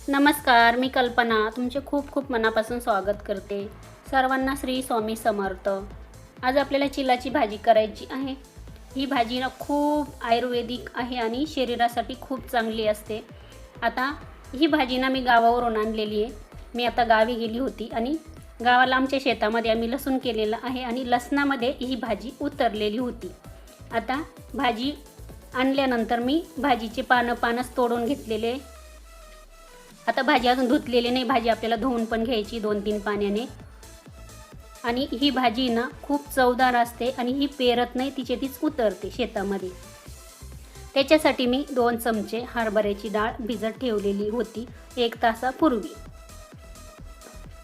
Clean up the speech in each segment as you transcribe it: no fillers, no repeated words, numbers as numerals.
नमस्कार, मी कल्पना तुमचे खूप खूप मनापासून स्वागत करते. सर्वांना श्री स्वामी समर्थ. आज आपल्याला चिलाची भाजी करायची आहे. ही भाजी ना खूप आयुर्वेदिक आहे आणि शरीरासाठी खूप चांगली असते. आता ही भाजी ना मी गावावरून आणलेली आहे. मी आता गावी गेली होती आणि गावाला आमच्या शेतामध्ये आम्ही लसूण केलेलं आहे आणि लसणामध्ये ही भाजी उतरलेली होती. आता भाजी आणल्यानंतर मी भाजीचे पानंच तोडून घेतलेले. आता भाजी अजून धुतलेली नाही, भाजी आपल्याला धुवून पण घ्यायची 2-3 पाण्याने. आणि ही भाजी ना खूप चवदार असते आणि ही पेरत नाही, तिचे तीच उतरते शेतामध्ये. त्याच्यासाठी मी 2 चमचे हरभऱ्याची डाळ भिजत ठेवलेली होती 1 तासापूर्वी.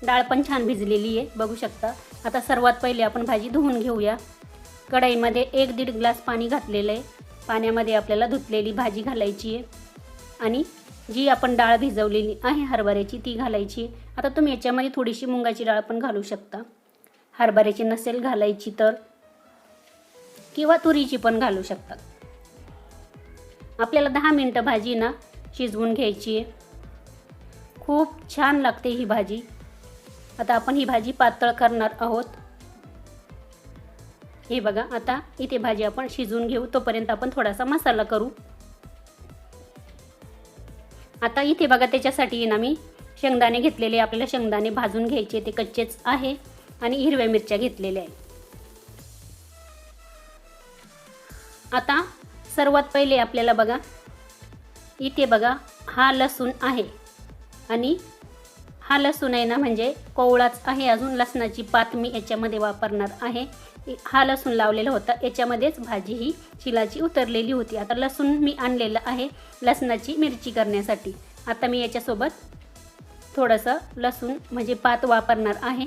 डाळ पण छान भिजलेली आहे, बघू शकता. आता सर्वात पहिले आपण भाजी धुवून घेऊया. कढईमध्ये 1-1.5 ग्लास पाणी घातलेलं आहे. पाण्यामध्ये आपल्याला धुतलेली भाजी घालायची आहे आणि जी आपण डाळ भिजवलेली आहे हरभऱ्याची ती घालायची. आता तुम्ही याच्यामध्ये थोडीशी मुगाची डाळ पण घालू शकता. हरभऱ्याची नसेल घालायची तर किंवा तुरीची पण घालू शकता. आपल्याला 10 मिनिटं भाजी ना शिजवून घ्यायची आहे. खूप छान लागते ही भाजी. आता आपण ही भाजी पातळ करणार आहोत. हे बघा, आता इथे भाजी आपण शिजवून घेऊ, तोपर्यंत आपण थोडासा मसाला करू. आता इथे बघा, त्याच्यासाठी ना मी शेंगदाणे घेतलेले. आपल्याला शेंगदाणे भाजून घ्यायचे, ते कच्चेच आहे. आणि हिरव्या मिरच्या घेतलेल्या आहे. आता सर्वात पहिले आपल्याला बघा, इथे बघा हा लसूण आहे आणि हा लसूण आहे ना म्हणजे कोवळाच आहे. अजून लसणाची पात मी याच्यामध्ये वापरणार आहे. हा लसूण लावलेला होता, याच्यामध्येच भाजी ही चिलाची उतरलेली होती. आता लसूण मी आणलेलं आहे लसणाची मिरची करण्यासाठी. आता मी याच्यासोबत थोडंसं लसूण म्हणजे पात वापरणार आहे.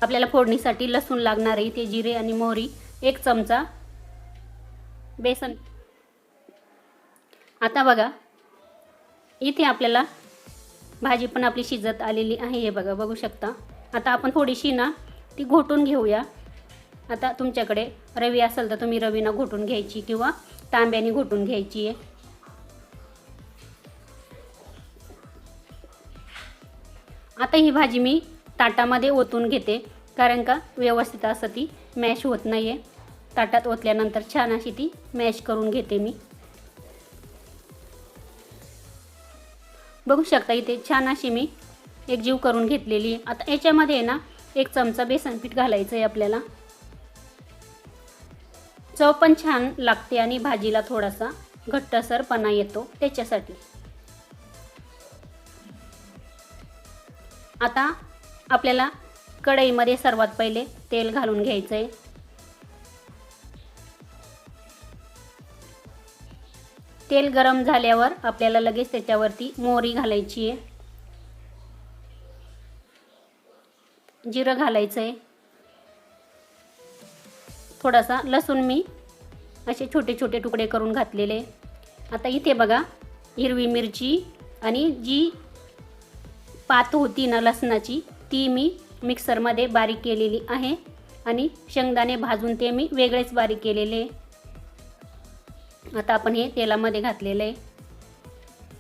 आपल्याला फोडणीसाठी लसूण लागणार आहे. इथे जिरे आणि मोहरी 1 चमचा, बेसन. आता बघा, इथे आपल्याला भाजी पण आपली शिजत आलेली आहे. हे बघा, बघू शकता. आता आपण थोडीशी ना ती घोटून घेऊया. आता तुमच्याकडे रवी असेल तर तुम्ही रवीनं घोटून घ्यायची किंवा तांब्याने घोटून घ्यायची आहे. आता ही भाजी मी ताटामध्ये ओतून घेते, कारण का व्यवस्थित असं ती मॅश होत नाही आहे. ताटात ओतल्यानंतर छान अशी ती मॅश करून घेते मी. बघू शकता, इथे छान अशी मी एकजीव करून घेतलेली आहे. आता याच्यामध्ये ना 1 चमचा बेसन पीठ घालायचं आहे आपल्याला. चव पण छान लागते आणि भाजीला थोडासा घट्टसरपणा येतो त्याच्यासाठी. आता आपल्याला कढईमध्ये सर्वात पहिले तेल घालून घ्यायचं आहे. तेल गरम झाल्यावर आपल्याला लगेच त्याच्यावरती मोहरी घालायची आहे, जिरं घालायचं आहे. थोडासा लसूण मी असे छोटे छोटे तुकडे करून घातलेले. आता इथे बघा, हिरवी मिरची आणि जी पात होती ना लसणाची ती मी मिक्सरमध्ये बारीक केलेली आहे आणि शेंगदाणे भाजून ते मी वेगळेच बारीक केलेले. आता आपण हे तेलामध्ये घातलेलं आहे.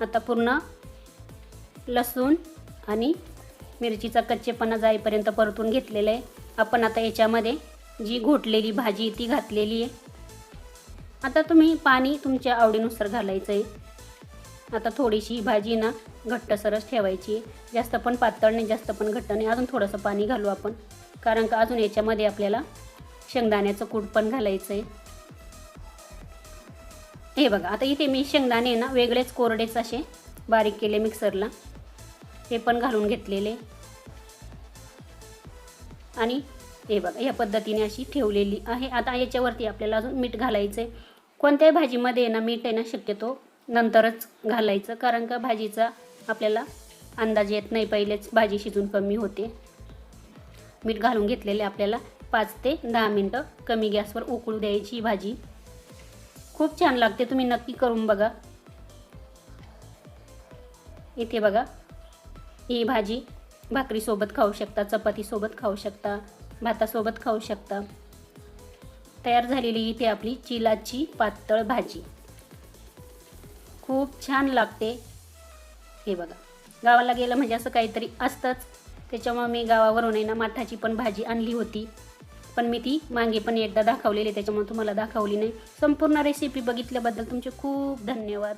आता पूर्ण लसूण आणि मिरचीचा कच्चेपणा जाईपर्यंत परतून घेतलेलं आहे. आपण आता याच्यामध्ये जी घोटलेली भाजी ती घातलेली आहे. आता तुम्ही पाणी तुमच्या आवडीनुसार घालायचं आहे. आता थोडीशी भाजी ना घट्टसरच ठेवायची, जास्त पण पातळ नाही जास्त पण घट्ट नाही. अजून थोडंसं पाणी घालू आपण, कारण का अजून याच्यामध्ये आपल्याला शेंगदाण्याचं कूट पण घालायचं आहे. हे बघा, आता इथे मी शेंगदाणे ना वेगळेच कोरडेच असे बारीक केले मिक्सरला, हे पण घालून घेतलेले. आणि हे बघा, या पद्धतीने अशी ठेवलेली आहे. आता याच्यावरती आपल्याला अजून मीठ घालायचं आहे. कोणत्याही भाजीमध्ये ना मीठ आहे ना शक्यतो नंतरच घालायचं, कारण का भाजीचा आपल्याला अंदाज येत नाही, पहिलेच भाजी शिजून कमी होते. मीठ घालून घेतलेले. आपल्याला 5 ते 10 मिनटं कमी गॅसवर उकळू द्यायची भाजी. खूप छान लागते, तुम्ही नक्की करून बघा. इथे बघा, ही भाजी भाकरीसोबत खाऊ शकता, चपातीसोबत खाऊ शकता, भातासोबत खाऊ शकता. तयार झालेली इथे आपली चिलाची पातळ भाजी खूप छान लागते. हे बघा, गावाला गेलं म्हणजे असं काहीतरी असतंच. त्याच्यामुळे मी गावावरून आहे ना माठाची पण भाजी आणली होती, पण मी ती मागे पण एकदा दाखवलेली, त्याच्यामुळे तुम्हाला दाखवली नाही. संपूर्ण रेसिपी बघितल्याबद्दल तुमचे खूप धन्यवाद.